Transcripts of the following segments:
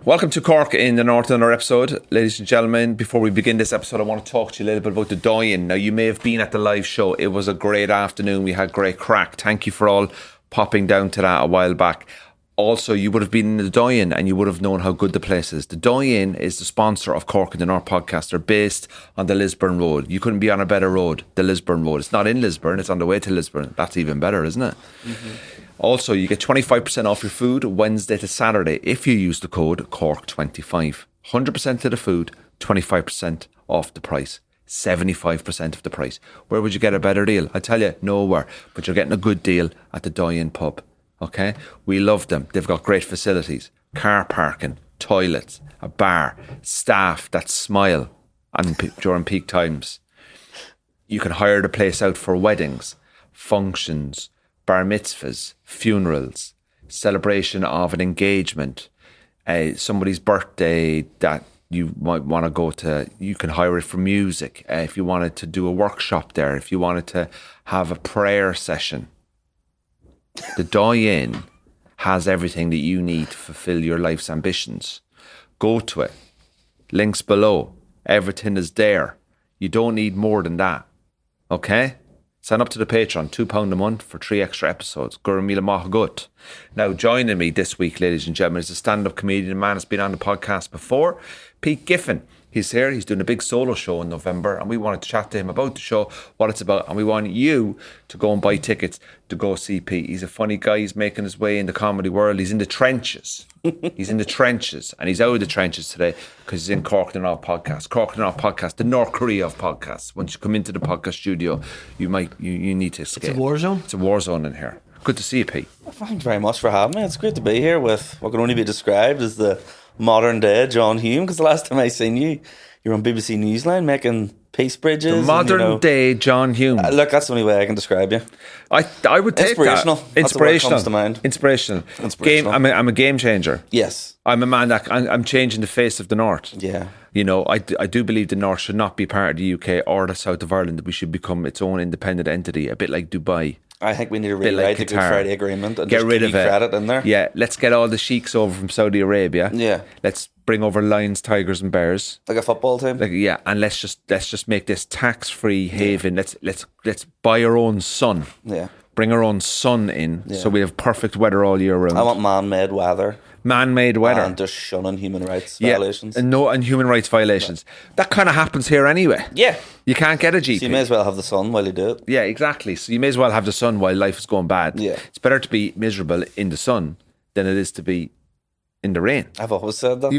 Welcome to Cork in the North, another episode. Ladies and gentlemen, before we begin this episode, I want to talk to you a little bit about the die-in. Now, you may have been at the live show. It was a great afternoon. We had great crack. Thank you for all popping down to that a while back. Also, you would have been in the die-in and you would have known how good the place is. The die-in is the sponsor of Cork in the North podcast. They're based on the Lisburn Road. You couldn't be on a better road, the Lisburn Road. It's not in Lisburn, it's on the way to Lisburn. That's even better, isn't it? Mm-hmm. Also, you get 25% off your food Wednesday to Saturday if you use the code CORK25. 100% of the food, 25% off the price. 75% of the price. Where would you get a better deal? I tell you, nowhere. But you're getting a good deal at the Die-In pub. Okay? We love them. They've got great facilities. Car parking, toilets, a bar, staff that smile during peak times. You can hire the place out for weddings, functions, bar mitzvahs, funerals, celebration of an engagement, somebody's birthday that you might want to go to. You can hire it for music. If you wanted to do a workshop there, if you wanted to have a prayer session. The Die-In has everything that you need to fulfill your life's ambitions. Go to it. Links below. Everything is there. You don't need more than that. Okay? Sign up to the Patreon, £2 a month for 3 extra episodes. Gurumila Mahagut. Now, joining me this week, ladies and gentlemen, is a stand-up comedian, a man that's been on the podcast before, Pete Giffen. He's here. He's doing a big solo show in November, and we wanted to chat to him about the show, what it's about, and we want you to go and buy tickets to go see Pete. He's a funny guy. He's making his way in the comedy world. He's in the trenches. He's in the trenches, and he's out of the trenches today because he's in Cork and All Podcast. Cork and All Podcast, the North Korea of podcasts. Once you come into the podcast studio, you need to escape. It's a war zone. It's a war zone in here. Good to see you, Pete. Thanks very much for having me. It's great to be here with what can only be described as the modern day John Hume, because the last time I seen you, you were on BBC Newsline making peace bridges. The modern day John Hume. Look, that's the only way I can describe you. I would take inspirational. That. That's the word that comes to mind. Inspirational. I'm a game changer. Yes. I'm a man that I'm changing the face of the North. Yeah. You know, I do believe the North should not be part of the UK or the South of Ireland. That we should become its own independent entity, a bit like Dubai. I think we need to rewrite the Good Friday Agreement and get just rid give of you it. credit in there. Yeah, let's get all the sheiks over from Saudi Arabia. Yeah. Let's bring over lions, tigers and bears. Like a football team. And let's just make this tax-free haven. Let's buy our own sun. Yeah. Bring our own sun in so we have perfect weather all year round. I want man-made weather. Man-made weather. And just shunning human rights violations. And human rights violations. That kind of happens here anyway. Yeah. You can't get a GP. So you may as well have the sun while you do it. Yeah, exactly. So you may as well have the sun while life is going bad. Yeah. It's better to be miserable in the sun than it is to be in the rain. I've always said that.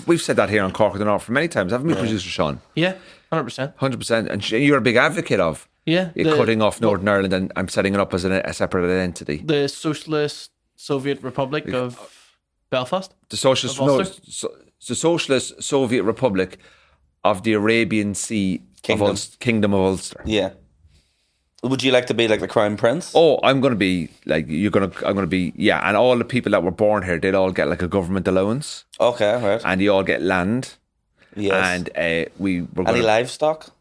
We've said that here on Cork of the North for many times, haven't we, producer Sean? Yeah, 100%. 100%. And you're a big advocate of cutting off Northern Ireland and setting it up as a separate identity. The Socialist Soviet Republic of Belfast? The Socialist Soviet Republic of the Arabian Sea Kingdom of Ulster. Yeah. Would you like to be like the Crown Prince? Oh, I'm going to be like I'm going to be and all the people that were born here, they'd all get like a government allowance. Okay, right. And you all get land. Yes. And we were any livestock?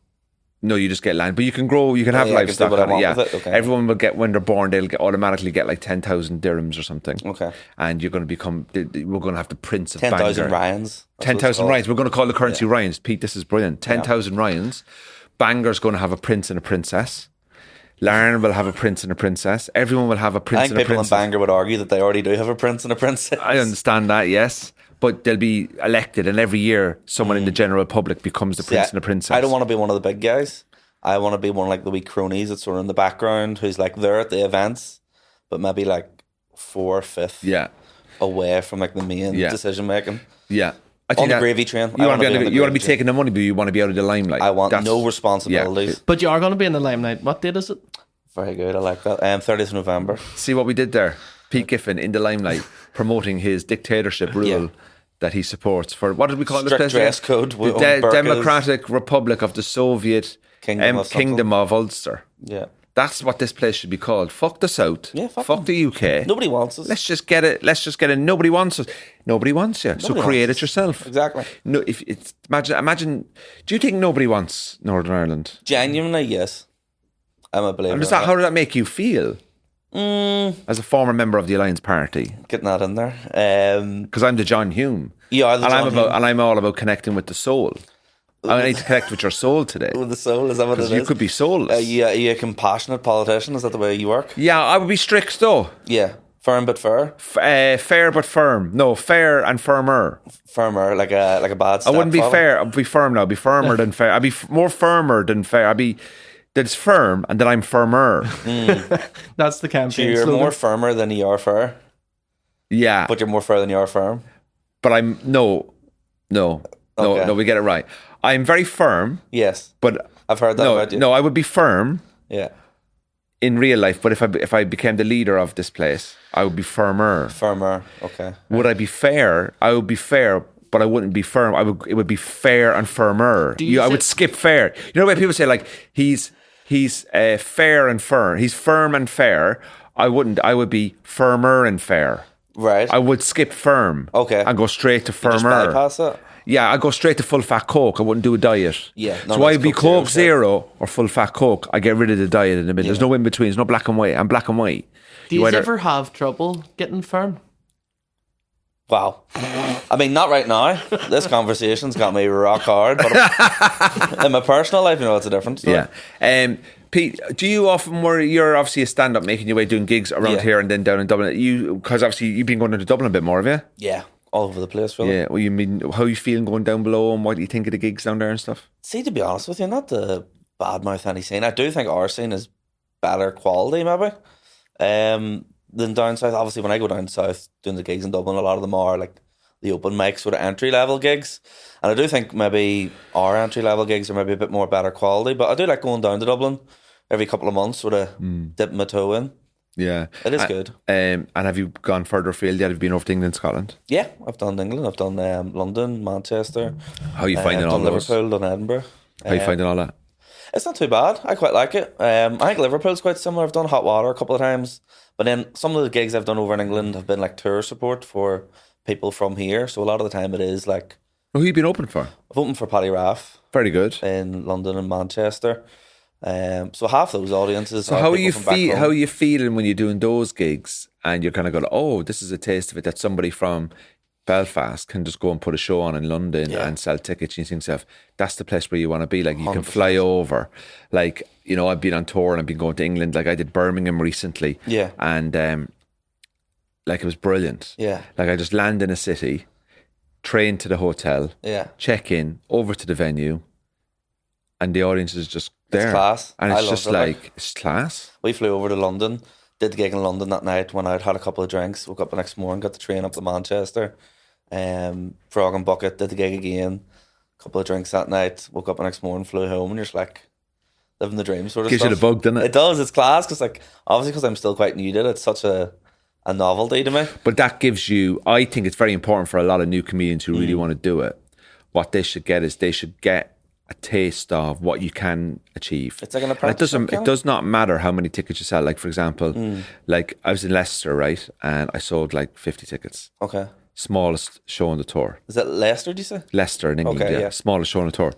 No, you just get land, but you can grow. You can have livestock. Okay. Everyone will get when they're born. They'll automatically get like 10,000 dirhams or something. Okay. And you're going to become. We're going to have the Prince of 10,000 Ryans. 10,000 Ryans. We're going to call the currency Ryans. Pete, this is brilliant. 10,000 Ryans. Bangor's going to have a prince and a princess. Larne will have a prince and a princess. Everyone will have a prince and a princess. I think people in Bangor would argue that they already do have a prince and a princess. I understand that, yes. But they'll be elected, and every year someone in the general public becomes the prince and a princess. I don't want to be one of the big guys. I want to be one of like the wee cronies that's sort of in the background, who's like there at the events, but maybe like 4/5 away from like the main decision making. Yeah. On the gravy train. You want to be taking the money, but you want to be out of the limelight. I want no responsibilities. Yeah. But you are going to be in the limelight. What date is it? Very good. I like that. 30th November. See what we did there? Pete Giffen in the limelight, promoting his dictatorship rule that he supports for, what did we call this place? Dress code. The Democratic Republic of the Soviet Kingdom of Ulster. Yeah. That's what this place should be called. Fuck the South. Yeah, fuck the UK. Nobody wants us. Let's just get it. Nobody wants us. Nobody wants you. So create it yourself. Exactly. No, if it's imagine. Do you think nobody wants Northern Ireland? Genuinely, yes. I'm a believer. And how did that make you feel? As a former member of the Alliance Party, getting that in there, because I'm the John Hume. You are the John Hughes. And I'm all about connecting with the soul. I need to connect with your soul today. With the soul, is that what it is? You could be soulless. Are you a compassionate politician? Is that the way you work? Yeah, I would be strict though. Yeah. Firm but fair? Fair but firm. No, fair and firmer. Firmer, like a bad stepfather? I wouldn't be fair. I'd be firm now. I'd be firmer than fair. I'd be more firmer than fair. I'd be that it's firm and then I'm firmer. That's the campaign. So you're slogan. more firmer than you are fair? Yeah. But you're more fair than you are firm? But I'm... No, we get it right. I'm very firm. Yes. But... I've heard that about you. No, I would be firm. Yeah. In real life, but if I became the leader of this place, I would be firmer. Firmer, okay. Would I be fair? I would be fair, but I wouldn't be firm. It would be fair and firmer. I would skip fair. You know when people say like he's fair and firm. He's firm and fair. I wouldn't. I would be firmer and fair. Right. I would skip firm. Okay. And go straight to firmer. Just bypass it? Yeah, I'd go straight to full fat Coke. I wouldn't do a diet. Yeah. So I'd be Coke Zero or full fat Coke. I get rid of the diet in the middle. There's no in between. There's no black and white. I'm black and white. Do you ever have trouble getting firm? Wow. I mean, not right now. This conversation's got me rock hard. But in my personal life, it's a difference. Yeah. Pete, do you often you're obviously a stand-up making your way doing gigs around here and then down in Dublin. Because obviously you've been going into Dublin a bit more, have you? Yeah. All over the place, really. Yeah. Well, you mean, how you feeling going down below and what do you think of the gigs down there and stuff? See, to be honest with you, not to badmouth any scene. I do think our scene is better quality, maybe, than down south. Obviously, when I go down south doing the gigs in Dublin, a lot of them are like the open mic sort of entry-level gigs. And I do think maybe our entry-level gigs are maybe a bit more better quality. But I do like going down to Dublin every couple of months, sort of dipping my toe in. Yeah. It is good. And have you gone further afield yet? Have you been over to England, Scotland? Yeah, I've done England. I've done London, Manchester. How are you finding all those? Liverpool, done Edinburgh. How are you finding all that? It's not too bad. I quite like it. I think Liverpool's quite similar. I've done Hot Water a couple of times. But then some of the gigs I've done over in England have been like tour support for people from here. So a lot of the time it is like... Who have you been opening for? I've opened for Paddy Raff. Very good. In London and Manchester. So half those audiences. So how are you feeling when you're doing those gigs and you're kind of going, oh, this is a taste of it, that somebody from Belfast can just go and put a show on in London and sell tickets? And you think to yourself, that's the place where you want to be. Like you 100%. Can fly over. Like, I've been on tour and I've been going to England. Like I did Birmingham recently. Yeah. And like it was brilliant. Yeah. Like I just land in a city, train to the hotel, check in, over to the venue, and the audience is just there. It's class. And it's just like, it's class. We flew over to London, did the gig in London that night, went out, had a couple of drinks, woke up the next morning, got the train up to Manchester, Frog and Bucket, did the gig again, couple of drinks that night, woke up the next morning, flew home, and you're just like living the dream sort of Gives stuff. Gives you the bug, doesn't it? It does, it's class, because obviously because I'm still quite new to it, it's such a novelty to me. But that gives you, I think it's very important for a lot of new comedians who really want to do it. What they should get is they should get a taste of what you can achieve. It's like an apprentice. It does not matter how many tickets you sell. Like for example, like I was in Leicester, right, and I sold like 50 tickets. Okay. Smallest show on the tour. Is that Leicester? Do you say? Leicester in England. Okay, yeah. Smallest show on the tour.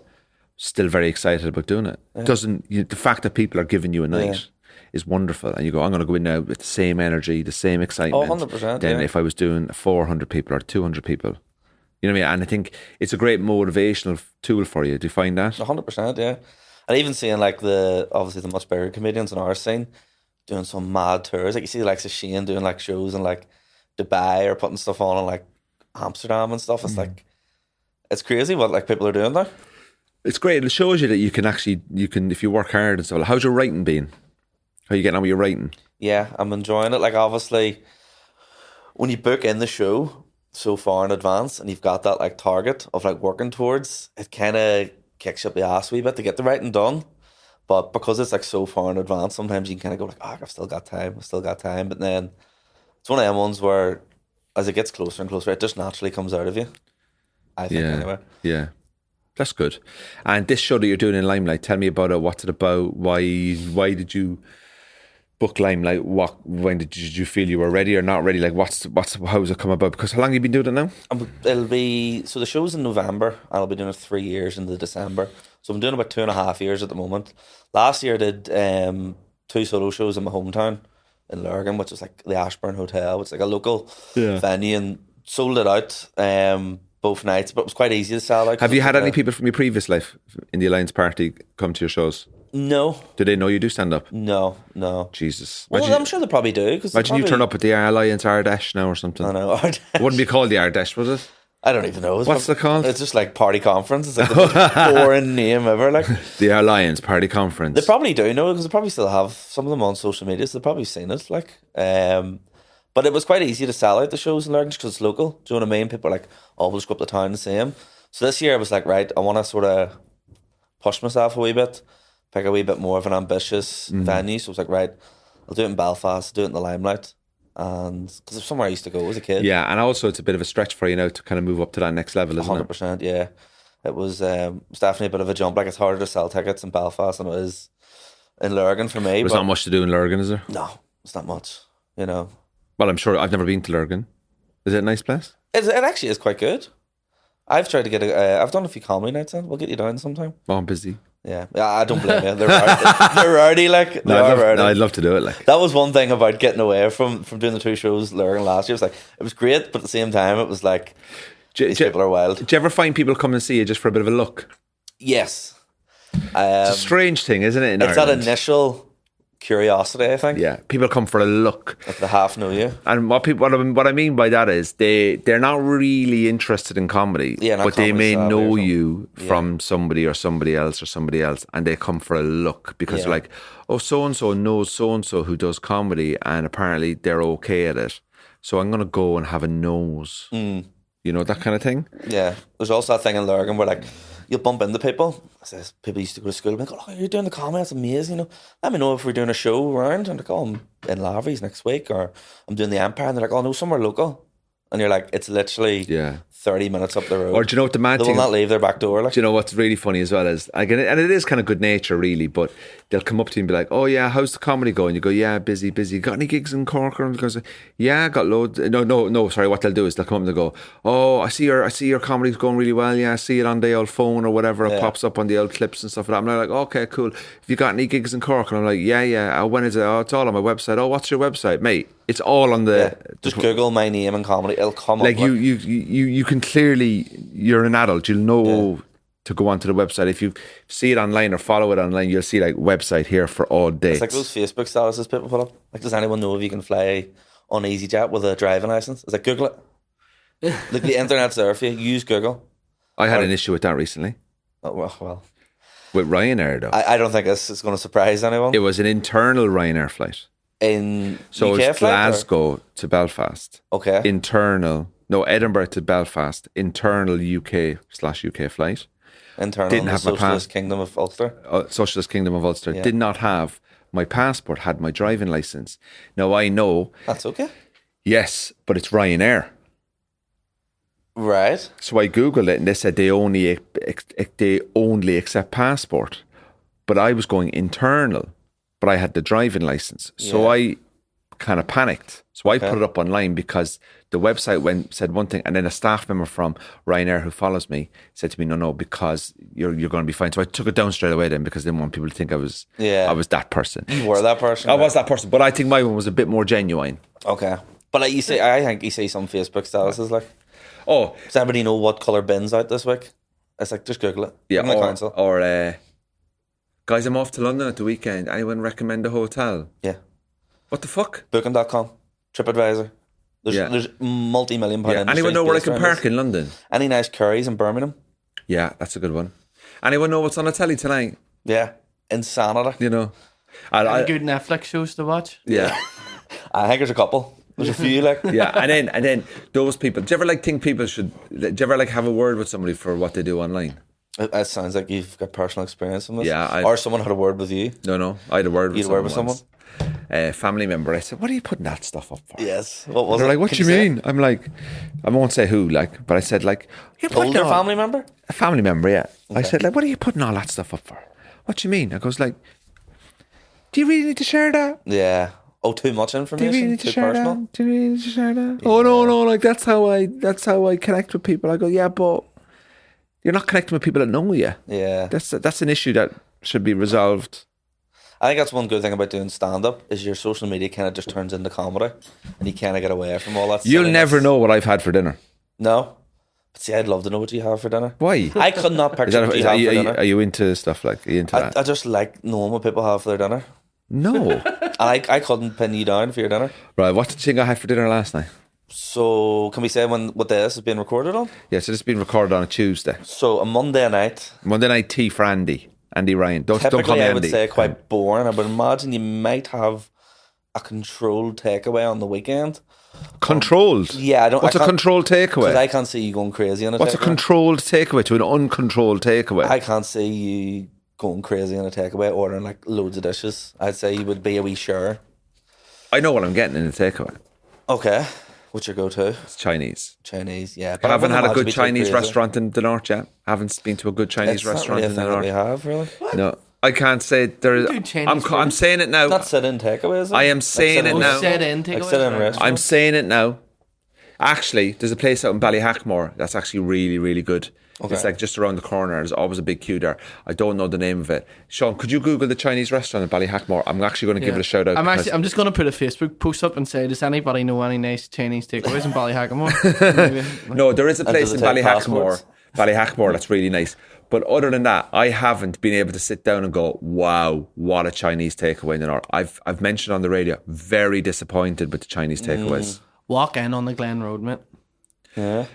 Still very excited about doing it. Yeah. The fact that people are giving you a night is wonderful, and you go, I'm going to go in now with the same energy, the same excitement. 100%. Then if I was doing 400 people or 200 people. You know what I mean? And I think it's a great motivational tool for you. Do you find that? 100%, yeah. And even seeing like obviously the much bigger comedians in our scene doing some mad tours. Like you see the likes of Shane doing like shows in like Dubai or putting stuff on in like Amsterdam and stuff. It's like, it's crazy what like people are doing there. It's great. It shows you that you can if you work hard and stuff. How's your writing been? How are you getting on with your writing? Yeah, I'm enjoying it. Like obviously when you book in the show so far in advance and you've got that like target of like working towards, it kind of kicks you up the ass a wee bit to get the writing done. But because it's like so far in advance, sometimes you can kind of go like, I've still got time. But then it's one of them ones where as it gets closer and closer, it just naturally comes out of you, I think, anyway. Yeah, that's good. And this show that you're doing in Limelight, tell me about it. What's it about? Why did you book Limelight? When did you feel you were ready or not ready? Like how's it come about? Because how long have you been doing it now? It'll be, so the show's in November and I'll be doing it 3 years into December. So I'm doing about 2.5 years at the moment. Last year I did 2 solo shows in my hometown in Lurgan, which is like the Ashburn Hotel, which is like a local venue, and sold it out. both nights, but it was quite easy to sell out. Have you had any people from your previous life in the Alliance Party come to your shows? No. Do they know you do stand up? No. Jesus. Well, I'm sure they probably do. Imagine you turn up at the Alliance Ardesh now or something. I know. It wouldn't be called the Ardesh, was it? I don't even know. What's it called? It's just like party conference. It's like the most boring name ever. Like the Alliance Party Conference. They probably do know because they probably still have some of them on social media. So they've probably seen it. Like, but it was quite easy to sell out the shows in Lurgan because it's local. Do you know what I mean? People are like, "Oh, we'll just go up to town and see him." So this year I was like, right, I want to sort of push myself a wee bit, pick a wee bit more of an ambitious venue. So I was like, right, I'll do it in Belfast, do it in the Limelight. And because it's somewhere I used to go as a kid. Yeah, and also it's a bit of a stretch for you now to kind of move up to that next level, isn't 100%, yeah. It was definitely a bit of a jump. Like, it's harder to sell tickets in Belfast than it is in Lurgan for me. There's not much to do in Lurgan, is there? No, it's not much, you know. Well, I'm sure. I've never been to Lurgan. Is it a nice place? It actually is quite good. I've tried to get I've done a few comedy nights in. We'll get you down sometime. Oh, I'm busy. Yeah, I don't blame you. They're rowdy, like. I'd love to do it. Like, that was one thing about getting away from doing the 2 shows Lurgan last year. It was like, it was great, but at the same time, it was like, these people are wild. Do you ever find people come and see you just for a bit of a look? Yes. It's a strange thing, isn't it? It's Ireland? that initial curiosity, I think. Yeah, people come for a look. If they half know you. And what I mean by that is they're not really interested in comedy, but they may know you from somebody or somebody else, and they come for a look because they're like, oh, so and so knows so and so who does comedy, and apparently they're okay at it, so I'm gonna go and have a nose. You know, that kind of thing. Yeah, there's also that thing in Lurgan where like you'll bump into people. Says people used to go to school and be like, oh, you're doing the comedy, that's amazing, you know. Let me know if we're doing a show around. And they're like, oh, I'm in Lavery's next week, or I'm doing the Empire, and they're like, oh no, somewhere local. And you're like, it's literally 30 minutes up the road. Or do you know what the mad thing? They will not leave their back door. Like. Do you know what's really funny as well is, and it is kind of good nature really, but they'll come up to you and be like, oh yeah, how's the comedy going? You go, yeah, busy. Got any gigs in Cork? And goes, yeah, got loads. No, sorry, what they'll do is they'll come up and they'll go, oh, I see your comedy's going really well. Yeah, I see it on the old phone or whatever. It pops up on the old clips and stuff like that. I'm like, okay, cool. Have you got any gigs in Cork? And I'm like, yeah. When is it? Oh, it's all on my website. Oh, what's your website? Mate, it's all on the... Just Google my name and comedy. It'll come like up. You can clearly... You're an adult. You'll know to go onto the website. If you see it online or follow it online, you'll see like website here for all dates. It's like those Facebook statuses people put up. Like, does anyone know if you can fly on EasyJet with a driving license? It's like, Google it. Like, the internet's there for you. Use Google. I had an issue with that recently. Oh, well. With Ryanair though. I don't think it's going to surprise anyone. It was an internal Ryanair flight. So it's Glasgow to Belfast. Okay. Edinburgh to Belfast. Internal UK/UK flight. Internal. Didn't have my Socialist Kingdom of Ulster. Socialist Kingdom of Ulster. Did not have my passport. Had my driving license. Now I know. That's okay. Yes, but it's Ryanair. Right. So I googled it and they said they only accept passport. But I was going internal. But I had the driving license. So I kind of panicked. So I put it up online because the website said one thing, and then a staff member from Ryanair who follows me said to me, no, because you're going to be fine. So I took it down straight away then because I didn't want people to think I was that person. You were that person. I was that person, but I think my one was a bit more genuine. Okay. But like I think you see some Facebook statuses like, oh, does anybody know what colour bin's out this week? It's like, just Google it. Yeah, or guys, I'm off to London at the weekend. Anyone recommend a hotel? Yeah. What the fuck? Booking.com, TripAdvisor. There's multi-million pound industries. Anyone know where I can park in London? Any nice curries in Birmingham? Yeah, that's a good one. Anyone know what's on the telly tonight? Yeah, Insanity. You know, any good Netflix shows to watch? Yeah, I think there's a couple. There's a few like and then those people. Do you ever think people should? Do you ever have a word with somebody for what they do online? It sounds like you've got personal experience in this. Yeah, or someone had a word with you. No, I had a word with you had a word with someone. Family member. I said, "What are you putting that stuff up for?" Yes. What was They're it? like, "What do you mean?" I'm like, I won't say who, but I said, you're putting older family member. A family member, yeah. Okay. I said, what are you putting all that stuff up for? What do you mean? I goes, do you really need to share that? Yeah. Oh, too much information. Do you really need to too share personal? that? Do you really need to share that? Yeah. Oh no, that's how I connect with people. I go, yeah, but you're not connecting with people that know you. Yeah. That's an issue that should be resolved. I think that's one good thing about doing stand-up is your social media kind of just turns into comedy and you kind of get away from all that. You'll never know what I've had for dinner. No. But see, I'd love to know what you have for dinner. Why? I could not picture what you have for dinner. Are you into stuff like? Are you into that? I just like knowing what people have for their dinner. No. I couldn't pin you down for your dinner. Right. What did you think I had for dinner last night? So, can we say what day this is being recorded on? Yeah, so this has been recorded on a Tuesday. So, a Monday night. Monday night tea for Andy Ryan. Don't call Typically, me I Andy. would say quite boring. I would imagine you might have a controlled takeaway on the weekend. Controlled? Yeah, What's a controlled Because takeaway? I can't see you going crazy on a What's a takeaway. controlled takeaway to an uncontrolled takeaway? I can't see you going crazy on a takeaway, ordering like loads of dishes. I'd say you would be a wee sure. I know what I'm getting in a takeaway. Okay. What's your go-to? It's Chinese. Chinese, yeah. I haven't had a wouldn't good imagine Chinese it'd be too restaurant in the north yet. Haven't been to a good Chinese crazy. It's restaurant not in the really a thing north. that we have, really. No, I can't say there is. do Chinese I'm food. saying it now. Not sit-in takeaways. I am saying it now. Set-in Like takeaways. sit-in right? restaurant. I'm saying it now. Actually, there's a place out in Ballyhackmore that's actually really, really good. Okay. It's like just around the corner. There's always a big queue there. I don't know the name of it. Sean, could you Google the Chinese restaurant in Ballyhackmore? I'm actually going to give it a shout out. I'm just going to put a Facebook post up and say, does anybody know any nice Chinese takeaways in Ballyhackmore? No, there is a place in does it take Ballyhackmore. passports? Ballyhackmore that's really nice. But other than that, I haven't been able to sit down and go, wow, what a Chinese takeaway in the north. I've mentioned on the radio, very disappointed with the Chinese takeaways. Walk in on the Glen Road, mate. Yeah.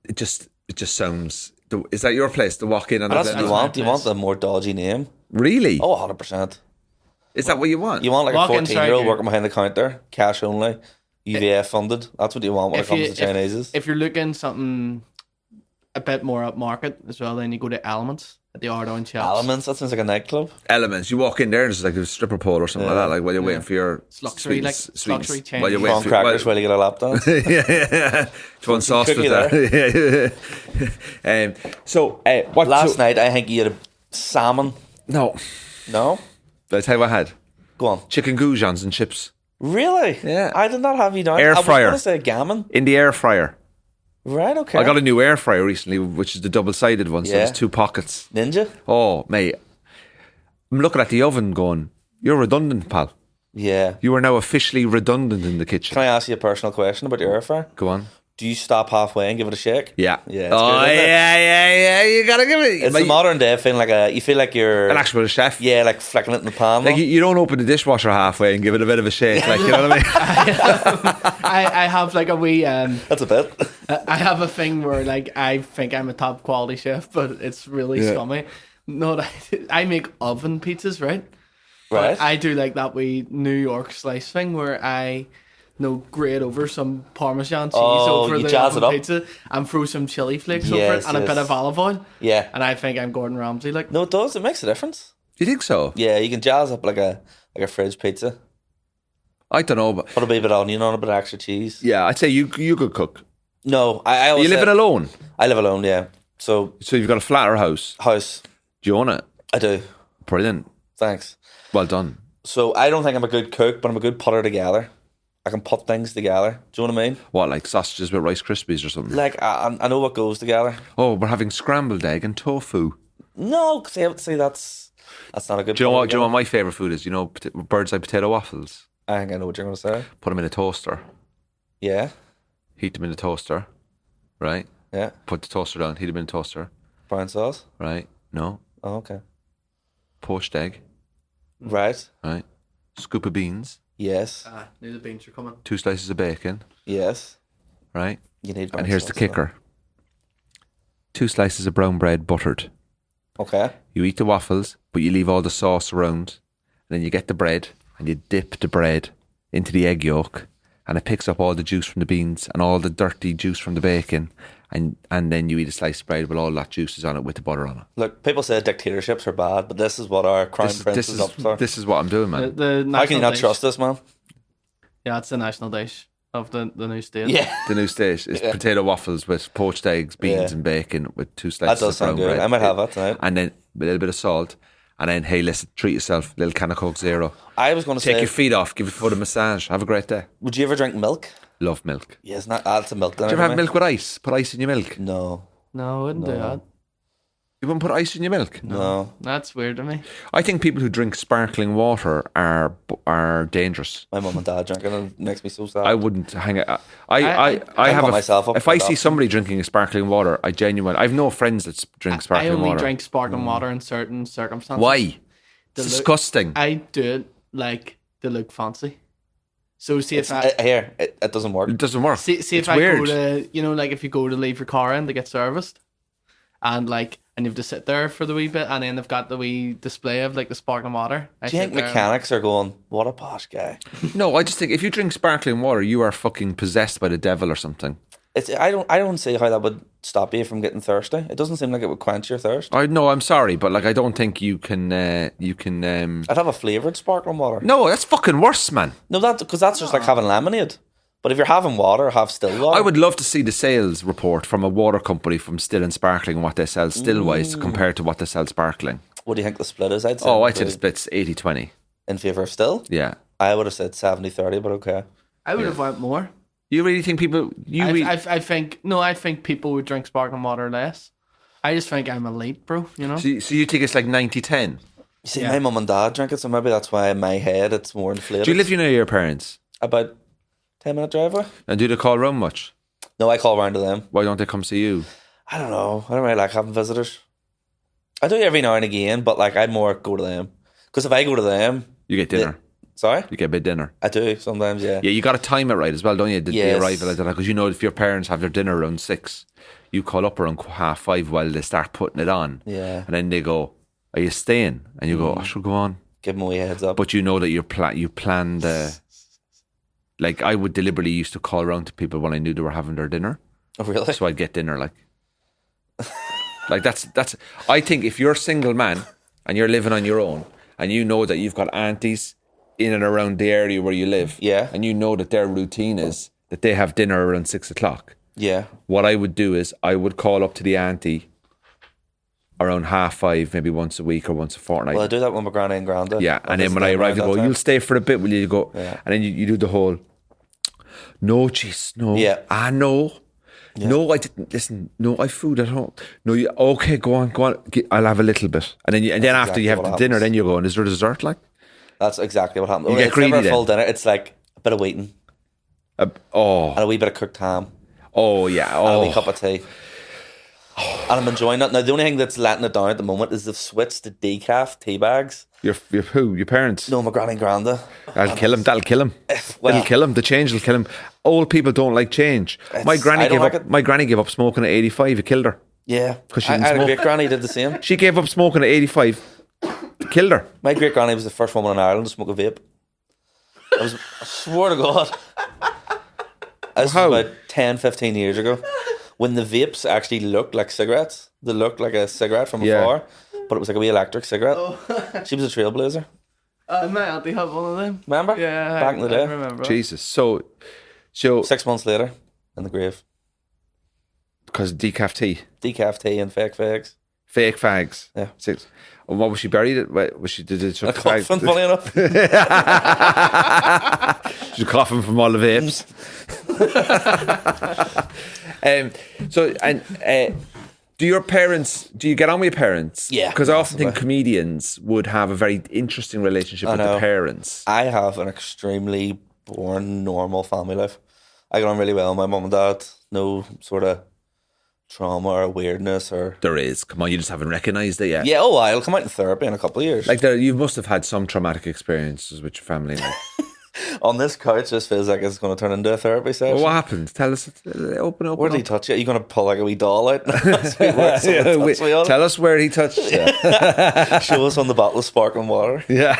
It just sounds. Is that your place to walk in on? That's the what you want. You want a more dodgy name. Really? Oh, 100%. Is that what you want? You want like Walk a inside 14-year-old here. working behind the counter, cash only, UVF funded. That's what you want when it comes to Chinese's. If you're looking something a bit more upmarket as well, then you go to Elements at the Ardown shops. Elements, that sounds like a nightclub. Elements. You walk in there, there's like a stripper pole or something like that. Like while you're waiting for your It's luxury, sweets, luxury sweets. Chinese. While you're Prawn waiting crackers while you get a lap dance. yeah. Do you want sauce with cookie that? What? Last night, I think you had a salmon. No. No? Did I tell you what I had? Go on. Chicken goujons and chips Really? Yeah. I did not have you down. Air fryer. I was going to say gammon. in the air fryer. Right, okay. I got a new air fryer recently, which is the double-sided one, so Yeah. there's two pockets. Ninja? Oh, mate. I'm looking at the oven going, you're redundant, pal. Yeah. You are now officially redundant in the kitchen. Can I ask you a personal question about your air fryer? Go on. Do you stop halfway and give it a shake? Yeah. Yeah. It's Oh, good, isn't it? yeah. You gotta give it. It's like, the modern day thing, you feel like you're an actual chef. Yeah, like flicking it in the pan. Like you don't open the dishwasher halfway and give it a bit of a shake. Like, you know what I mean? I have like a wee That's a bit. I have a thing where like I think I'm a top quality chef, but it's really scummy. No, I make oven pizzas, right? Right. But I do like that wee New York slice thing where I grate over some Parmesan cheese over you the jazz oven it up. pizza and throw some chili flakes over Yes, it and a yes. bit of olive oil. Yeah. And I think I'm Gordon Ramsay. Like, No, it does. It makes a difference. You think so? Yeah, you can jazz up like a fridge pizza. I don't know, but Put a wee bit of onion on it, a bit of extra cheese. yeah, I'd say you could cook. No, I always You say- living alone, I live alone, yeah. So, so you've got a flat or house. house. Do you own it? I do. Brilliant. Thanks. Well done. So, I don't think I'm a good cook, but I'm a good putter together. I can put things together. Do you know what I mean? What, like sausages with Rice Krispies or something? Like, I know what goes together. Oh, we're having scrambled egg and tofu. No, because I would say that's not a good Do you know putter what? Do you know what together. my favourite food is? You know, bird's eye potato waffles. I think I know what you're going to say. Put them in a toaster. Yeah, Heat them in a toaster. Right. yeah. Put the toaster down. Heat them in a toaster. Brown sauce. Right. No. Oh, okay. Poached egg. Right. Right. Scoop of beans. Yes. knew the beans are coming. 2 slices of bacon. Yes. Right. You need brown And here's the sauce, though. kicker. 2 slices of brown bread buttered. Okay. You eat the waffles, but you leave all the sauce around. And then you get the bread and you dip the bread into the egg yolk, and it picks up all the juice from the beans and all the dirty juice from the bacon, and then you eat a slice of bread with all that juices on it with the butter on it. Look, people say dictatorships are bad, but this is what our crown prince is up for. This is what I'm doing, man. The How can you national not dish. trust this, man? Yeah, it's the national dish of the new state. Yeah. The new stage is potato waffles with poached eggs, beans, Yeah. and bacon with 2 That slices does of brown sound good. bread. I might have that tonight. And then a little bit of salt. And then, hey, listen, treat yourself. Little can of Coke Zero. I was going to Take say, your feet off. Give your foot a massage. Have a great day. would you ever drink milk? Love milk. Yeah, it's not. That's a milk dinner. Do you ever for have me. milk with ice? Put ice in your milk. No. No, I wouldn't do that. You wouldn't put ice in your milk? No. That's weird to me. I think people who drink sparkling water are dangerous. My mum and dad drinking it, it makes me so sad. I wouldn't hang it. I I'd have put myself up if for I see adoption. somebody drinking a sparkling water, I have no friends that drink I sparkling only water. drink sparkling water in certain circumstances. Why? They It's look- disgusting. I do it like they look fancy. So see if It doesn't work. It doesn't work. see it's if I weird. go to, you know, like if you go to leave your car in to get serviced, and you have to sit there for the wee bit, and then they've got the wee display of like the sparkling water. Do you think mechanics are going, what a posh guy? No, I just think if you drink sparkling water, you are fucking possessed by the devil or something. I don't see how that would stop you from getting thirsty. It doesn't seem like it would quench your thirst. I'm sorry, but like I don't think you can. I'd have a flavoured sparkling water. No, that's fucking worse, man. No, because that's just like having lemonade. But if you're having water, have still water. I would love to see the sales report from a water company from still and sparkling, what they sell still-wise compared to what they sell sparkling. What do you think the split is? I'd say I'd say the split's 80-20. in favour of still. Yeah. I would have said 70-30, but okay. I would have went more. You really think people... I think people would drink sparkling water less. I just think I'm elite, bro. You know. So you think it's like 90-10? You see, Yeah. my mum and dad drink it, so maybe that's why in my head it's more inflated. Do you live near your parents? About 10-minute drive away? And do they call around much? No, I call round to them. Why don't they come see you? I don't know. I don't really like having visitors. I do every now and again, but like I'd more go to them. Because if I go to them... You get dinner. Sorry? You get a bit of dinner. I do, sometimes, yeah. Yeah, you got to time it right as well, don't you? The Yes. arrival like that. Because you know if your parents have their dinner around 6, you call up around 5:30 while they start putting it on. Yeah. And then they go, are you staying? And you go, I should go on. Give them a wee heads up. But you know that you plan the... Like, I would deliberately used to call around to people when I knew they were having their dinner. Oh, really? So I'd get dinner, like... Like, that's... I think if you're a single man and you're living on your own and you know that you've got aunties in and around the area where you live, Yeah. and you know that their routine is that they have dinner around 6 o'clock, Yeah. what I would do is I would call up to the auntie around 5:30, maybe once a week or once a fortnight. Well, I do that with my granny and granddad. Yeah, and then when I arrive, you go, you'll stay for a bit, will you? You go, Yeah. and then you do the whole, no, jeez, no. Yeah. No. Yeah. No, I didn't. Listen, no, I have food at home. No, okay, go on. I'll have a little bit. And then after you have exactly the what dinner, happens. then you go, and is there dessert, like? That's exactly what happens. You get It's never greedy a full then. dinner. It's like a bit of waiting and a wee bit of cooked ham Yeah. and a wee Oh. cup of tea. And I'm enjoying that. Now, the only thing that's letting it down at the moment is they've switched to decaf tea bags. Your who? Your parents? No, my granny and granddad. That'll kill him. That'll kill him. Well- It'll kill him. The change will kill him. Old people don't like change. My I granny don't gave like up. it. My granny gave up smoking at 85. It killed her. Yeah. 'Cause she I didn't had a smoke. great granny did the same. She gave up smoking at 85. It killed her. My great granny was the first woman in Ireland to smoke a vape. I swear to God. This was How? about 10, 15 years ago. When the vapes actually looked like cigarettes. They looked like a cigarette from Yeah. afar, but it was like a wee electric cigarette. She was a trailblazer. My auntie had one of them. Remember? Yeah, Back in the day. I remember. Jesus. So 6 months later, in the grave. because decaf tea, Decaf tea and fake fags. fake fags. Yeah. Six. And what was she buried? Was she did it? A coffin, funny enough. She's coughing from all the vapes. Do your parents? Do you get on with your parents? Yeah, Because I often think massively. comedians would have a very interesting relationship with know. the parents. I have an extremely boring, normal family life. I get on really well with my mum and dad. No sort of trauma or weirdness or... There is. Come on, you just haven't recognised it yet. Yeah, oh, I'll come out in therapy in a couple of years. Like you must have had some traumatic experiences with your family. Like. On this couch, this feels like it's going to turn into a therapy session. Well, what happened? Tell us. Open up. Where did he touch you? Are you going to pull like a wee doll out? That's where someone touched me on it. Tell us where he touched you. Show us on the bottle of sparkling water. Yeah.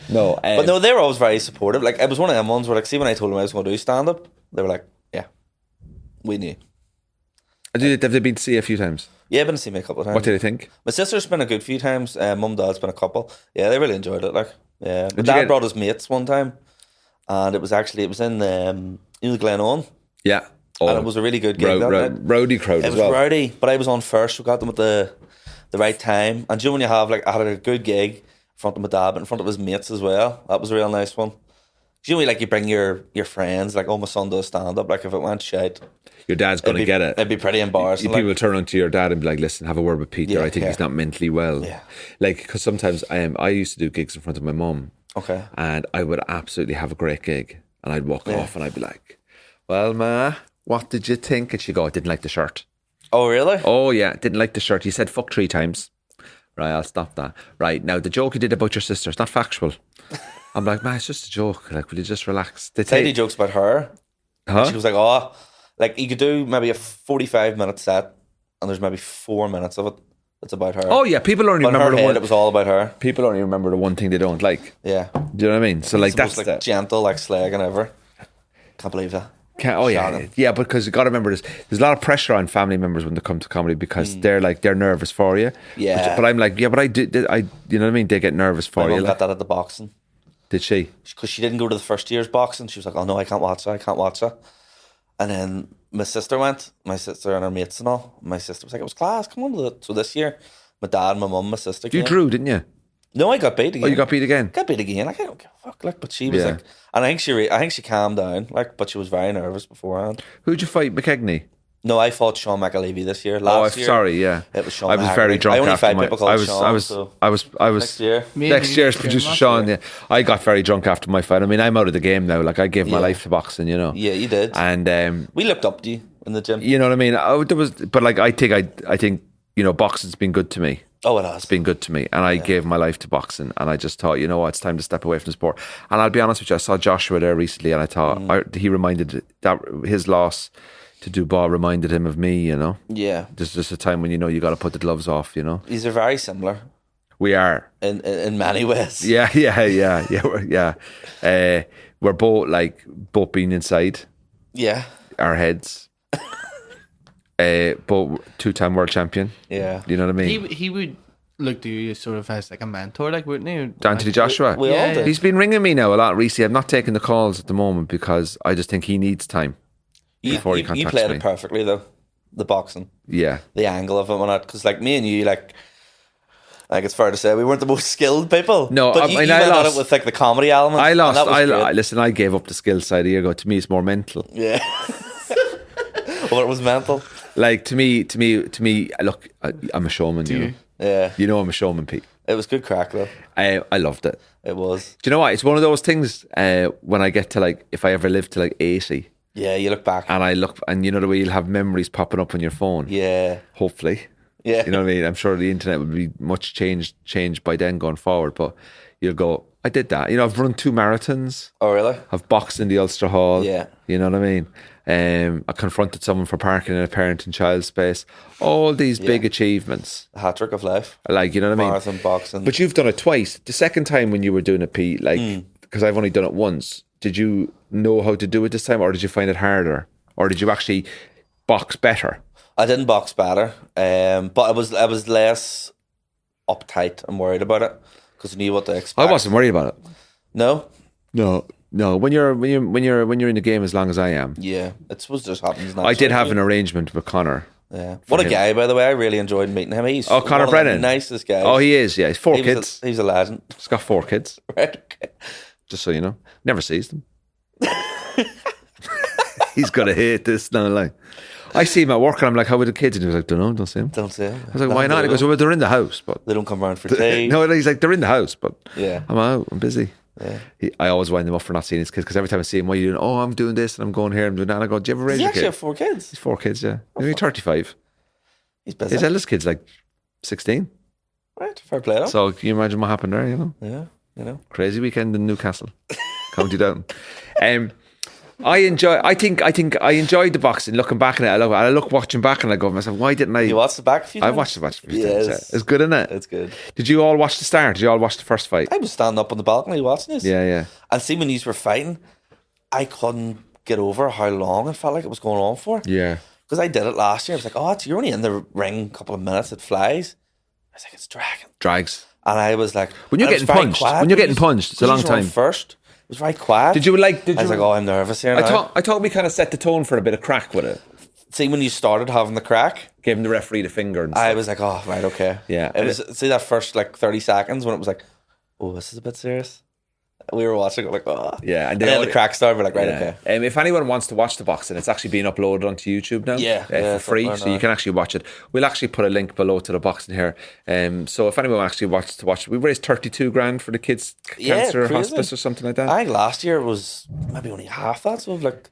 No. But no, they were always very supportive. Like, it was one of them ones where, like, see, when I told them I was going to do stand-up, they were like, yeah, we knew. Have they been to see you a few times? Yeah, been to see me a couple of times. What did they think? My sister's been a good few times. Mum, dad's been a couple. Yeah, they really enjoyed it. Like, yeah, my you dad get- brought his mates one time, and it was in the Glen Owen, Yeah. and it was a really good gig. that night. Rowdy crowd It as was well. rowdy, but I was on first. We got them at the right time. And do you know when you have, like, I had a good gig in front of my dad, but in front of his mates as well. That was a real nice one. you know, like you bring your friends, like, oh, my son does stand up. Like if it went shit, Your dad's going to get it. It'd be pretty embarrassing. People Like, turn on to your dad and be like, listen, have a word with Peter. Yeah, I think yeah. he's not mentally well. Yeah. Like, because sometimes I used to do gigs in front of my mum. okay. And I would absolutely have a great gig. And I'd walk off and I'd be like, well, ma, what did you think? And she'd go, I didn't like the shirt. Oh, really? Oh, yeah, didn't like the shirt. You said fuck 3 times. Right, I'll stop that. Right, now the joke you did about your sister, it's not factual. I'm like, man, it's just a joke. Like, will you just relax? Teddy jokes about her. Huh? She was like, oh, like you could do maybe a 45-minute set and there's maybe 4 minutes of it that's about her. Oh, yeah, people only But in her remember the head, one. it was all about her. People only remember the one thing they don't like. Yeah. Do you know what I mean? So, like, It's the most, that's like, gentle, like slag and ever. Can't believe that. Oh yeah, Shannon. yeah, because you got to remember this. There's a lot of pressure on family members when they come to comedy because they're nervous for you. Yeah. but I'm like, yeah, but I you know what I mean? They get nervous for My you. mum got that at the boxing. Did she? Because she didn't go to the first year's boxing. She was like, oh no, I can't watch that. And then my sister went, my sister and her mates and all. My sister was like, it was class, come on to it. So this year, my dad, my mum, my sister You came. drew, didn't you? No, I got beat again. Oh, you got beat again. Got beat again. Like, I don't give a fuck. Like, but she was Yeah. like, and I think she calmed down. Like, but she was very nervous beforehand. Who'd you fight, McKegney? No, I fought Sean McAlevey this year. Last year, Sorry, yeah. it was Sean. I was very McAlevey. drunk I only after fight my. people called Sean, so I was. next year. Next year's producer Sean. Yeah, I got very drunk after my fight. I mean, I'm out of the game now. Like I gave my Yeah. life to boxing, you know. Yeah, you did. And We looked up to you in the gym. you know what I mean. But like I think you know, boxing's been good to me. Oh, it has. Been good to me, and I gave my life to boxing, and I just thought, you know what, it's time to step away from the sport. And I'll be honest with you, I saw Joshua there recently, and I thought he reminded that his loss to Dubois reminded him of me. You know, Yeah, there's just a time when you know you got to put the gloves off. You know, these are very similar we are. in many ways. Yeah. We're both being inside Yeah, our heads. Both 2-time world champion. yeah. You know what I mean? He would look to you sort of as like a mentor, like, wouldn't he? Anthony Joshua. We all Yeah, did. He's been ringing me now a lot recently. I'm not taking the calls at the moment because I just think he needs time before he You contacts played me. it perfectly though. The boxing, Yeah. the angle of it, and that, because like me and you, like it's fair to say we weren't the most skilled people. No, but I you mean, went I at lost. it with like the comedy element. I and lost. that was great. Listen, I gave up the skill side a year ago. To me, it's more mental. Yeah. Well, it was mental. Like to me. Look, I'm a showman. You know? Yeah. You know I'm a showman, Pete. It was good crack though. I loved it. It was. Do you know what? It's one of those things. When I get to like, if I ever live to like 80, Yeah, you look back. and I look, and you know the way you'll have memories popping up on your phone. Yeah. Hopefully. Yeah. You know what I mean? I'm sure the internet would be much changed by then going forward, but you'll go, I did that. You know, I've run 2 marathons. Oh, really? I've boxed in the Ulster Hall. Yeah. You know what I mean? I confronted someone for parking in a parent and child space. All these big achievements. The hat trick of life. Like, you know what I mean? Marathon, boxing. But you've done it twice. The second time when you were doing it, Pete, like, because I've only done it once, did you know how to do it this time, or did you find it harder? Or did you actually box better? I didn't box better, but I was less uptight and worried about it because I knew what to expect. I wasn't worried about it. No. No. When you're in the game as long as I am. Yeah, it supposed to just happens. I did have an arrangement with Connor. Yeah. What a guy, by the way. I really enjoyed meeting him. He's Connor one of the Brennan. nicest guys. Oh, he is. Yeah, he's 4 He was kids. He's a legend. He's got 4 kids. Right. Okay. Just so you know, never sees them. He's gonna hate this now. Like, I see him at work, and I'm like, "How are the kids?" And he was like, "Don't see him." Don't say it. I was like, "Why not?" He goes, "Well, they're in the house, but They don't come around for tea. no." He's like, "They're in the house, but Yeah. I'm out. I'm busy." Yeah. I always wind him up for not seeing his kids because every time I see him, "What are you doing?" "Oh, I'm doing this and I'm going here. I'm doing that." And I go, "Do you ever raise Does he your actually kid?" have 4 kids? He's 4 kids. Yeah, he's 35. He's busy. His eldest kid's like 16. Right. Fair play. Though. So can you imagine what happened there? You know, Yeah. You know. crazy weekend in Newcastle, County Down. I enjoyed the boxing. Looking back at it, I look watching back and I go to myself, why didn't I? You watched the back a few times? I watched the match a few Yes. times. Yeah. It's good, isn't it? It's good. Did you all watch the start? Did you all watch the first fight? I was standing up on the balcony watching this. Yeah. And see, when these were fighting, I couldn't get over how long it felt like it was going on for. Yeah. Because I did it last year. I was like, oh, you're only in the ring a couple of minutes, it flies. I was like, it's dragging. Drags. And I was like, When you're and it was getting very punched, quiet. when you're getting Because- punched, it's a because long these were on time. First, it was very quiet. Did you like? I was like, oh, I'm nervous here now. I thought we kind of set the tone for a bit of crack with it. See, when you started having the crack, Giving the referee the finger. And I stuff. was like, oh, right, okay. Yeah. It was, see that first like 30 seconds when it was like, oh, this is a bit serious. We were watching it like, oh. Yeah, and then the crack started, we're like, right, yeah. okay. If anyone wants to watch the boxing, it's actually being uploaded onto YouTube now. Yeah, for free, so you can actually watch it. We'll actually put a link below to the boxing here. So if anyone actually wants to watch it, we raised 32 grand for the kids' cancer hospice or something like that. I think last year was maybe only half that, so like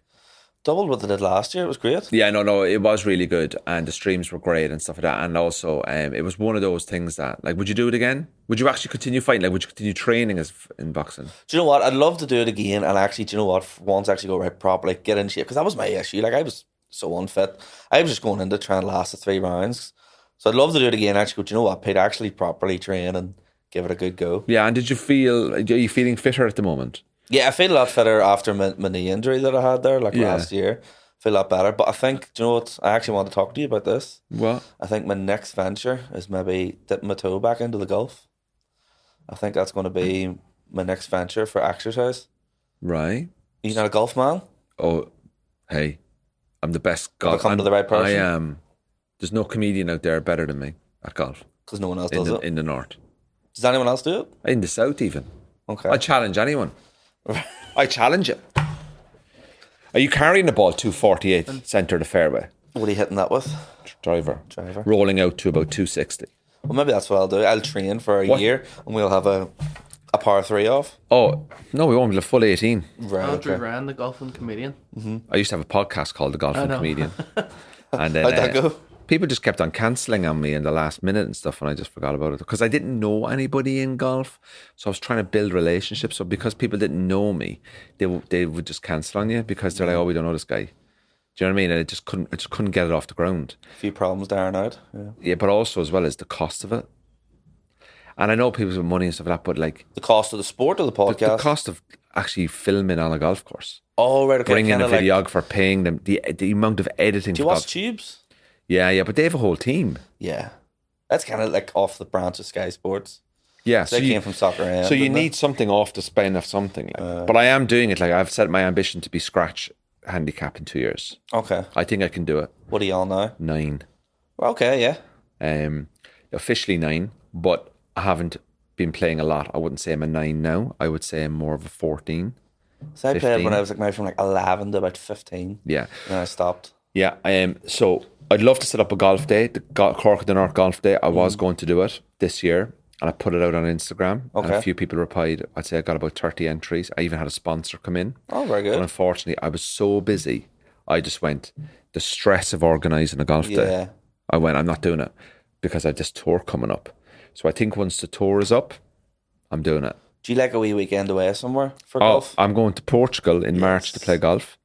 doubled what they did last year. It was great. Yeah, no, it was really good, and the streams were great and stuff like that. And also, it was one of those things that, like, would you do it again? Would you actually continue fighting? Like, would you continue training in boxing? Do you know what? I'd love to do it again, and actually, do you know what? Once actually go right properly, get in shape, because that was my issue. Like, I was so unfit. I was just going into trying to last the 3 rounds. So I'd love to do it again. Actually, go, do you know what, Pete? Actually, properly train and give it a good go. Yeah, and are you feeling fitter at the moment? Yeah, I feel a lot fitter after my knee injury that I had there, last year. I feel a lot better. But I think, do you know what? I actually want to talk to you about this. What? I think my next venture is maybe dipping my toe back into the golf. I think that's going to be my next venture for exercise. Right. You're not a golf man? Oh, hey, I'm the best golf. Have I come to the right person? I am. There's no comedian out there better than me at golf. Because no one else does it? In the north. Does anyone else do it? In the south even. Okay. I challenge anyone. I challenge it. Are you carrying the ball 248 centre of the fairway? What are you hitting that with? Driver. Rolling out to about 260. Well, maybe that's what I'll do. I'll train for a year and we'll have a par 3 off. Oh, no, we won't be a full 18. Right, Andrew Ryan, the golfing comedian. Mm-hmm. I used to have a podcast called The Golfing Comedian. And then, how'd that go? People just kept on cancelling on me in the last minute and stuff, and I just forgot about it because I didn't know anybody in golf. So I was trying to build relationships. So because people didn't know me, they would just cancel on you because they're like, "Oh, we don't know this guy." Do you know what I mean? And I just couldn't get it off the ground. A few problems there and out. Yeah, but also as well as the cost of it. And I know people with money and stuff like that, but like the cost of the sport or the podcast, the cost of actually filming on a golf course. Oh, right. Okay. Bringing a videographer, paying them, the amount of editing. Do you watch Tubes? Yeah, but they have a whole team. Yeah. That's kind of like off the branch of Sky Sports. Yeah. So they came from Soccer AM. So you need something off to spend off something. Like. But I am doing it. Like I've set my ambition to be scratch handicap in 2 years. Okay. I think I can do it. What are you on now? 9. Okay, yeah. Officially 9, but I haven't been playing a lot. I wouldn't say I'm a 9 now. I would say I'm more of a 14. So I played when I was like maybe from like 11 to about 15. Yeah. And I stopped. Yeah. So I'd love to set up a golf day, the Cork of the North golf day. I was going to do it this year, and I put it out on Instagram. Okay. And a few people replied. I'd say I got about 30 entries. I even had a sponsor come in. Oh, very good. But unfortunately, I was so busy. I just went, the stress of organising a golf day. I went, I'm not doing it because I had this tour coming up. So I think once the tour is up, I'm doing it. Do you like a wee weekend away somewhere for golf? I'm going to Portugal in March to play golf.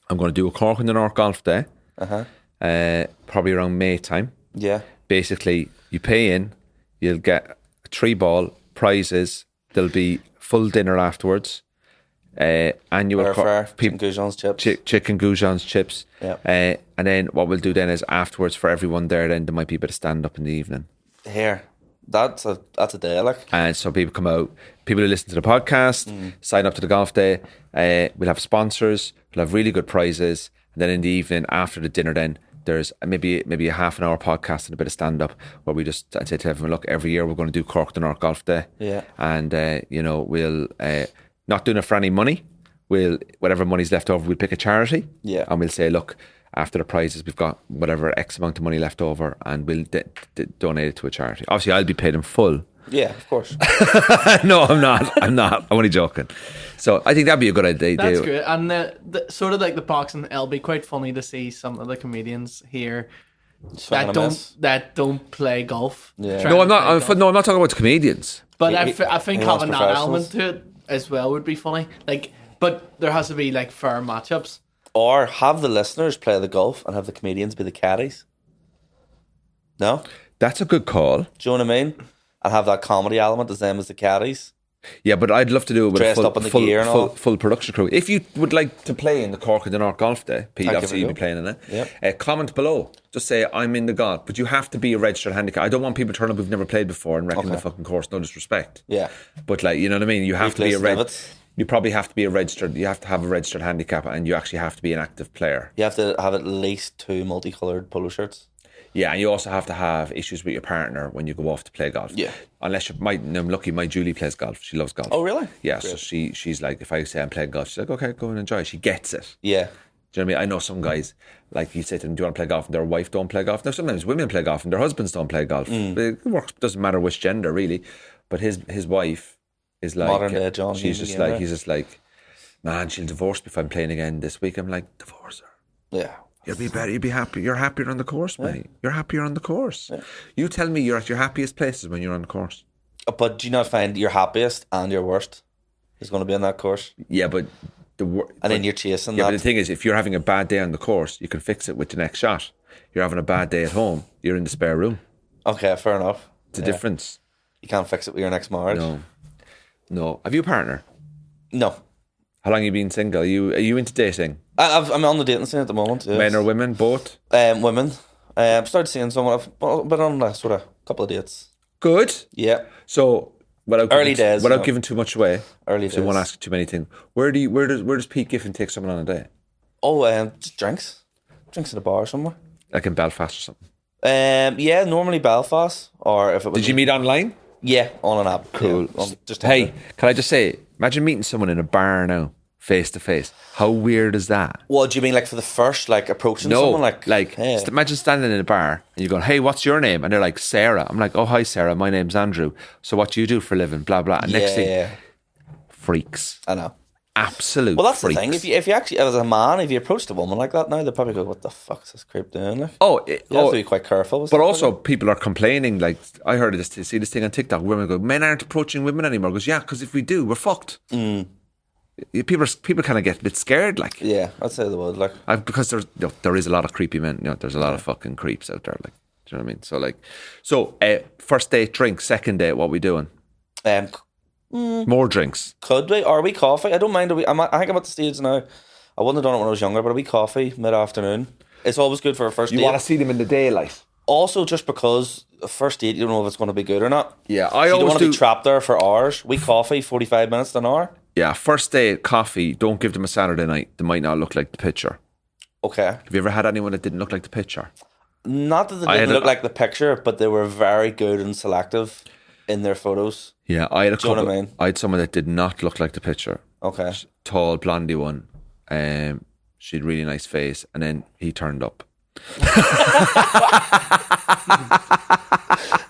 I'm going to do a Cork in the North golf day. Probably around May time. Yeah. Basically, you pay in, you'll get a 3-ball, prizes, there'll be full dinner afterwards. Annual chicken goujons chips. Chicken goujons chips. Yeah. And then what we'll do then is afterwards for everyone there, then there might be a bit of stand up in the evening. Here. That's a day, like. And so people come out, people who listen to the podcast, sign up to the golf day. We'll have sponsors, we'll have really good prizes. And then in the evening after the dinner, then there's maybe a half an hour podcast and a bit of stand up where I'd say to everyone, look, every year we're going to do Cork the North Golf Day. Yeah. And we'll not doing it for any money. We'll whatever money's left over, we'll pick a charity. Yeah. And we'll say, look, after the prizes, we've got whatever X amount of money left over, and we'll donate it to a charity. Obviously, I'll be paid in full. Yeah, of course. No, I'm not. I'm only joking. So I think that'd be a good idea. That's good. And the sort of like the boxing, it'll be quite funny to see some of the comedians here that don't play golf. Yeah. No, I'm not. I'm not talking about the comedians. But I think having that element to it as well would be funny. Like, but there has to be like fair matchups. Or have the listeners play the golf and have the comedians be the caddies. No? That's a good call. Do you know what I mean? And have that comedy element as them as the caddies. Yeah, but I'd love to do it with dressed up in the gear and all. full production crew. If you would like to play in the Cork and the North Golf Day, Pete, obviously you'll be playing in it. Yep. Comment below. Just say, I'm in the golf. But you have to be a registered handicap. I don't want people turning up who've never played before and wrecking the fucking course. No disrespect. Yeah. But like, you know what I mean? You have to be you probably have to be you have to have a registered handicap, and you actually have to be an active player. You have to have at least 2 multicoloured polo shirts. Yeah, and you also have to have issues with your partner when you go off to play golf. Yeah. Unless I'm lucky, my Julie plays golf. She loves golf. Oh, really? Yeah, Great. so she's like, if I say I'm playing golf, she's like, okay, go and enjoy. She gets it. Yeah. Do you know what I mean? I know some guys, like you say to them, do you want to play golf? And their wife don't play golf. Now, sometimes women play golf and their husbands don't play golf. It works, doesn't matter which gender, really. But his wife is like... Modern day John She's Hughes just again, like, right? he's just like, man, she'll divorce me if I'm playing again this week. I'm like, divorce her. Yeah. You'll be better. You'll be happy. You're happier on the course, mate. You're happier on the course. You tell me you're at your happiest places when you're on the course. But do you not find your happiest and your worst is going to be on that course? Yeah, but And then you're chasing yeah, that. but the thing is, if you're having a bad day on the course, you can fix it with the next shot. You're having a bad day at home, you're in the spare room. Okay, fair enough. It's a difference. You can't fix it with your next marriage. No. Have you a partner? No. How long have you been single? Are you into dating? I'm on the dating scene at the moment. Yes. Men or women? Both? Women. I've started seeing someone. I've been on a sort of couple of dates. Good. Yeah. So, Early days, without you know. giving too much away. Early So you days. won't ask too many things. Where does Pete Giffen take someone on a date? Oh, just drinks. Drinks in a bar somewhere. Like in Belfast or something? Yeah, normally Belfast. Or if it was. Did you meet online? Yeah, on an app. Cool. Yeah, just Hey, can I just say, imagine meeting someone in a bar now, face to face. How weird is that? What do you mean, like for the first, like approaching No, someone, hey. Imagine standing in a bar and you're going, hey, what's your name? And they're like, Sarah. I'm like, oh, hi, Sarah. My name's Andrew. So what do you do for a living? Blah, blah. And next thing, freaks. I know. Absolute Well, that's freaks. the thing. If you actually, as a man, if you approached a woman like that now, they'd probably go, "What the fuck is this creep doing?" Like, you have to be quite careful. with But stuff also, like people are complaining. Like, I heard this, see this thing on TikTok. Women go, men aren't approaching women anymore. Goes, yeah, because if we do, we're fucked. People kind of get a bit scared. Like, that. Yeah, I'd say they would. Like, because there is a lot of creepy men. There's a lot of fucking creeps out there. Like, do you know what I mean? So first date, drink. Second date, what we doing? More drinks. could we? Or are we coffee? I don't mind. I think I'm at the stage now. I wouldn't have done it when I was younger, but are we coffee mid-afternoon? It's always good for a first date. You want to see them in the daylight. Also, just because a first date, you don't know if it's going to be good or not. Yeah, So you don't want to be trapped there for hours. We coffee, 45 minutes to an hour. Yeah, first date, coffee. Don't give them a Saturday night. They might not look like the picture. Okay. Have you ever had anyone that didn't look like the picture? Not that they didn't look like the picture, but they were very good and selective in their photos. Yeah, I had a Do you know couple. what I mean? I had someone that did not look like the picture. Okay. Tall, blondie one. She had really nice face, and then he turned up.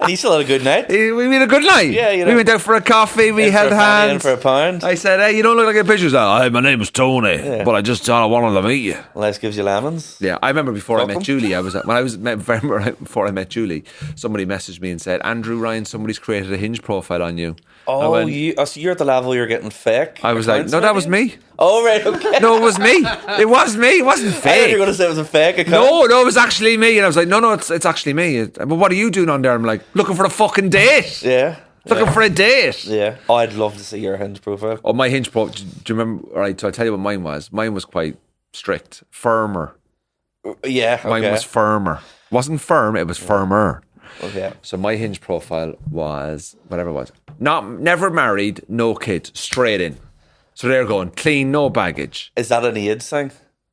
And he still had a good night. We had a good night. Yeah, you know. We went out for a coffee. We held hands. In for a pound. I said, "Hey, you don't look like a picture." He's like, "Hey, my name is Tony, but I just wanted to meet you." Life gives you lemons. Yeah, I remember before I met Welcome. Julie. Before I met Julie, somebody messaged me and said, "Andrew Ryan, somebody's created a Hinge profile on you." I went, So you're at the level you're getting fake. I was like, "No, that was me. Oh, right, okay. No, it was me. It was me. It wasn't I thought you fake." were going to say it was a fake account. No, it was actually me. And I was like, no, it's actually me. But what are you doing on there? I'm like, looking for a fucking date. Yeah. Looking for a date. Yeah. Oh, I'd love to see your Hinge profile. Oh, my Hinge profile. Do you remember? All right, so I'll tell you what mine was. Mine was quite strict. Firmer. Yeah. Okay. Mine was firmer. Wasn't firm, it was firmer. Okay. So my Hinge profile was, whatever it was. Never married, no kids, straight in. So they're going, clean, no baggage. Is that an age thing?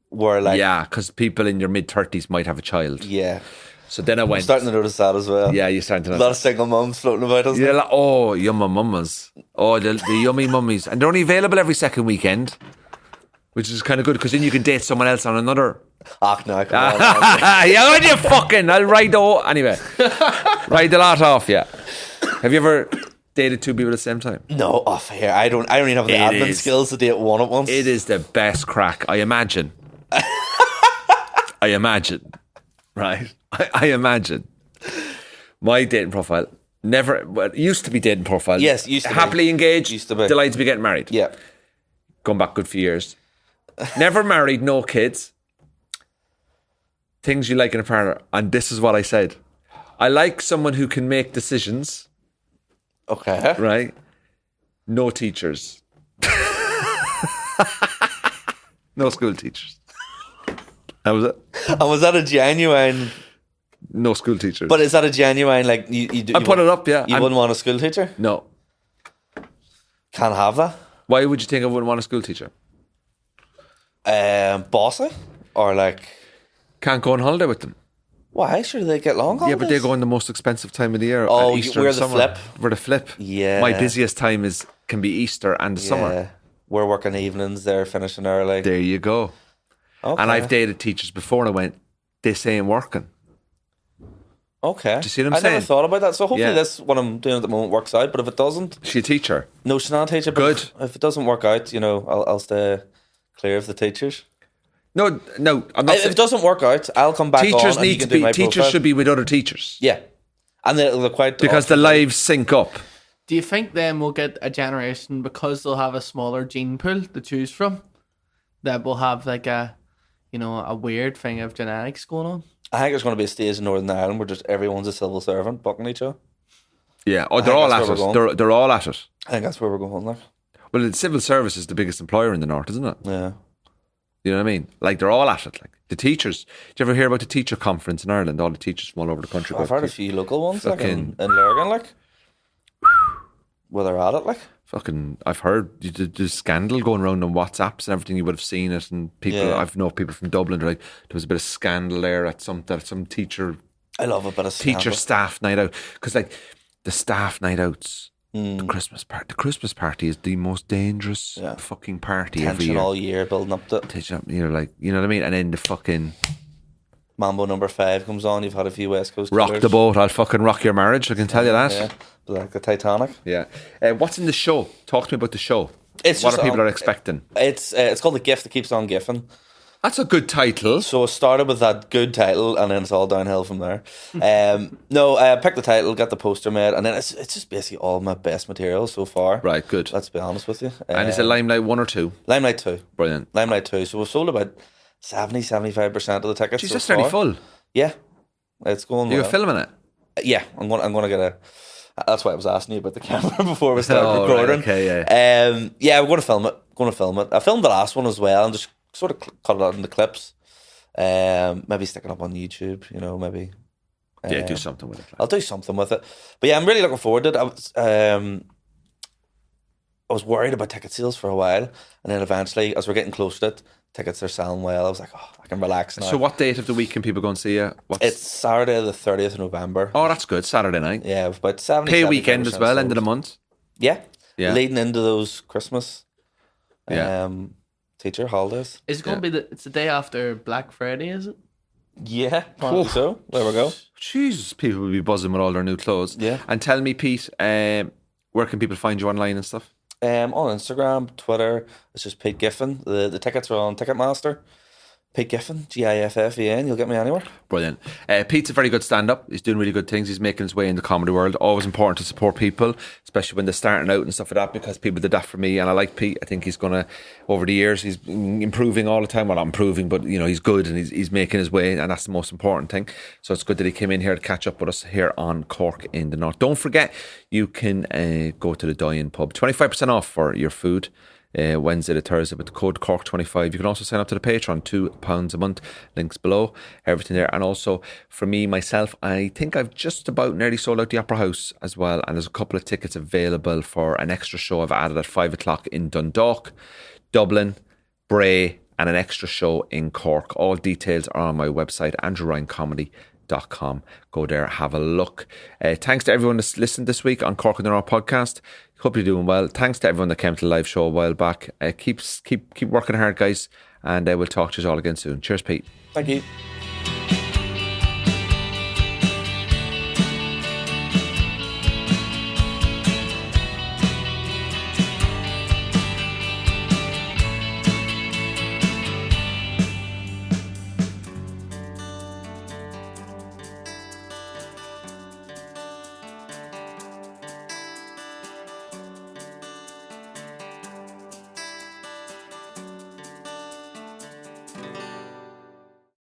Where like... Yeah, because people in your mid-30s might have a child. Yeah. So then I went... I'm starting to notice that as well. Yeah, you're starting to A know. lot of single mums floating about, isn't Yeah, there? like, oh, yummy mummas. Oh, the yummy mummies. And they're only available every second weekend, which is kind of good because then you can date someone else on another. Ah, no, come on. Man. Yeah, what you fucking? I'll ride anyway. Ride the lot off, yeah. Have you ever dated two people at the same time? No, off here. I don't even have the admin is. skills to date one at once. It is the best crack, I imagine. I imagine. Right? I imagine. My dating profile, it used to be dating profile. Yes, used to be. Happily engaged, Used to be. delighted to be getting married. Yeah. Going back good few years. Never married, no kids. Things you like in a partner. And this is what I said. I like someone who can make decisions. Okay. Right? No teachers. No school teachers. That was it. And was that a genuine... No school teachers. But is that a genuine, like... You I put it up, yeah. You wouldn't want a school teacher? No. Can't have that. Why would you think I wouldn't want a school teacher? Bossy? Or like... Can't go on holiday with them. Why? Sure, they get long holidays? Yeah, but they go in the most expensive time of the year. Oh, Easter we're and the summer. flip. We're the flip. Yeah. My busiest time can be Easter and the summer. We're working evenings, they're finishing early. There you go. Okay. And I've dated teachers before and I went, this ain't working. Okay. Do you see what I'm I saying? never thought about that. So hopefully Yeah. this, what I'm doing at the moment, works out. But if it doesn't... She a teacher? No, she's not a teacher. But Good. If it doesn't work out, I'll stay clear of the teachers. No, I'm not If it doesn't work out, I'll come back teachers on and you need to can do be my teachers profile. should be with other teachers. Yeah. And they're quite... Because the lives sync up. Do you think then we'll get a generation, because they'll have a smaller gene pool to choose from, that will have like a weird thing of genetics going on? I think there's going to be a stage in Northern Ireland where just everyone's a civil servant bucking each other. Yeah. Oh, I they're think all that's at where it. we're They're all at it. I think that's where we're going, like. Well, the civil service is the biggest employer in the north, isn't it? Yeah. You know what I mean? Like, they're all at it. Like, the teachers. Did you ever hear about the teacher conference in Ireland? All the teachers from all over the country. I've heard a few local ones, like in Fucking- Lurgan, like. Where they're at it, like. I've heard the scandal going around on WhatsApps and everything. You would have seen it, and people. Yeah. I've known people from Dublin. They're like, there was a bit of scandal there at some teacher I love a bit of scandal. staff night out, because like the staff night outs, Mm. the Christmas party is the most dangerous fucking party every Tension year. all year building up to it. Tension, you're like, you know what I mean, and then the fucking Mambo number 5 comes on. You've had a few West Coast rock killers. the boat. I'll fucking rock your marriage. I can tell you that. Yeah, like the Titanic. Yeah. What's in the show? Talk to me about the show. It's what just are people on- are expecting? It's called The Gift That Keeps On Giffen. That's a good title. So it started with that good title, and then it's all downhill from there. Pick the title, get the poster made, and then it's just basically all my best material so far. Right, good. Let's be honest with you. And is it Limelight 1 or 2? Limelight 2? Brilliant. Limelight 2. So we've sold about 75% of the tickets. Jeez, so that's nearly far. full. Yeah, it's going. You're well. filming it? Yeah, I'm gonna get a. That's why I was asking you about the camera before we started Oh, right, recording. okay, yeah. We're gonna film it. I filmed the last one as well and just sort of cut it out into clips. Maybe stick it up on YouTube. Maybe. Yeah, do something with it. I'll do something with it. But yeah, I'm really looking forward to it. I was worried about ticket sales for a while, and then eventually, as we're getting close to it, tickets are selling well. I was like, I can relax now. So what date of the week can people go and see you? It's Saturday the 30th of November. Oh, that's good. Saturday night. Yeah, with about 70 Pay weekend as well, end of the sold. month. Yeah. Yeah. Leading into those Christmas Yeah. teacher holidays. Is it going to be it's the day after Black Friday, is it? Yeah, apparently so. There we go. Jesus, people will be buzzing with all their new clothes. Yeah. And tell me, Pete, where can people find you online and stuff? On Instagram, Twitter, it's just Pete Giffen. The tickets are on Ticketmaster. Pete Giffen, Giffen. You'll get me anywhere. Brilliant. Pete's a very good stand-up. He's doing really good things. He's making his way in the comedy world. Always important to support people, especially when they're starting out and stuff like that, because people did that for me, and I like Pete. I think he's going to, over the years, he's improving all the time. Well, not improving, but he's good, and he's making his way, and that's the most important thing. So it's good that he came in here to catch up with us here on Cork in the North. Don't forget, you can go to the Dine-In pub. 25% off for your food. Wednesday to Thursday with the code Cork25. You can also sign up to the Patreon, £2 a month, links below, everything there. And also for me, myself, I think I've just about nearly sold out the Opera House as well, and there's a couple of tickets available for an extra show I've added at 5 o'clock in Dundalk, Dublin, Bray, and an extra show in Cork. All details are on my website, andrewryancomedy.com. Go there, have a look. Thanks to everyone that's listened this week on Cork in the North podcast. Hope you're doing well. Thanks to everyone that came to the live show a while back. Keep working hard, guys, and we'll talk to you all again soon. Cheers, Pete. Thank you.